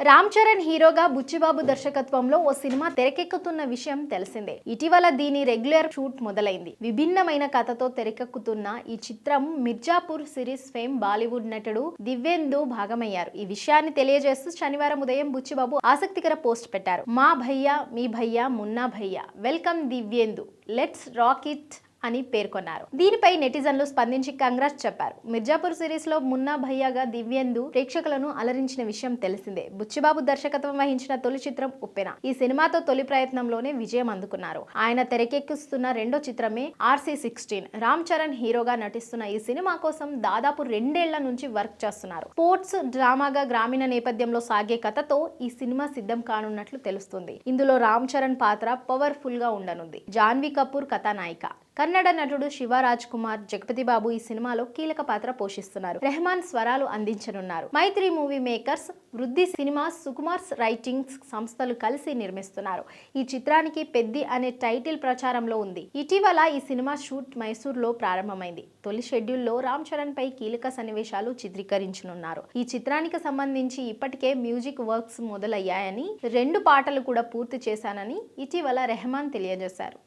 రామ్ చరణ్ హీరోగా బుచ్చిబాబు దర్శకత్వంలో ఓ సినిమా తెరకెక్కుతున్న విషయం తెలిసిందే. ఇటీవల దీని రెగ్యులర్ షూట్ మొదలైంది. విభిన్నమైన కథతో తెరకెక్కుతున్న ఈ చిత్రం మిర్జాపూర్ సిరీస్ ఫేమ్ బాలీవుడ్ నటుడు దివ్యేందు భాగమయ్యారు. ఈ విషయాన్ని తెలియజేస్తూ శనివారం ఉదయం బుచ్చిబాబు ఆసక్తికర పోస్ట్ పెట్టారు. మా భయ్యా, మీ భయ్యా, మున్నా భయ్యా, welcome Divyendu, let's rock it అని పేర్కొన్నారు. దీనిపై నెటిజన్లు స్పందించి కంగ్రాట్స్ చెప్పారు. మిర్జాపూర్ సిరీస్ లో మున్నా భయ్యాగా దివ్యేందు ప్రేక్షకులను అలరించిన విషయం తెలిసిందే. బుచ్చిబాబు దర్శకత్వం వహించిన తొలి చిత్రం ఉప్పెన. ఈ సినిమాతో తొలి ప్రయత్నంలోనే విజయం అందుకున్నారు. ఆయన తెరకెక్కిస్తున్న రెండో చిత్రమే RC16. రామ్ చరణ్ హీరోగా నటిస్తున్న ఈ సినిమా కోసం దాదాపు 2 ఏళ్ల నుంచి వర్క్ చేస్తున్నారు. స్పోర్ట్స్ డ్రామాగా గ్రామీణ నేపథ్యంలో సాగే కథతో ఈ సినిమా సిద్ధం కానున్నట్లు తెలుస్తుంది. ఇందులో రామ్ చరణ్ పాత్ర పవర్ఫుల్ గా ఉండనుంది. జాన్వీ కపూర్ కథానాయిక. కన్నడ నటుడు శివ రాజ్ కుమార్, జగపతి బాబు ఈ సినిమాలో కీలక పాత్ర పోషిస్తున్నారు. రెహమాన్ స్వరాలు అందించనున్నారు. మైత్రి మూవీ మేకర్స్, వృద్ధి సినిమాస్, సుకుమార్స్ రైటింగ్స్ సంస్థలు కలిసి నిర్మిస్తున్నారు. ఈ చిత్రానికి పెద్ది అనే టైటిల్ ప్రచారంలో ఉంది. ఇటీవల ఈ సినిమా షూట్ మైసూర్లో ప్రారంభమైంది. తొలి షెడ్యూల్లో రామ్ చరణ్ పై కీలక సన్నివేశాలు చిత్రీకరించనున్నారు. ఈ చిత్రానికి సంబంధించి ఇప్పటికే మ్యూజిక్ వర్క్స్ మొదలయ్యాయని, 2 పాటలు కూడా పూర్తి చేశానని ఇటీవల రెహమాన్ తెలియజేశారు.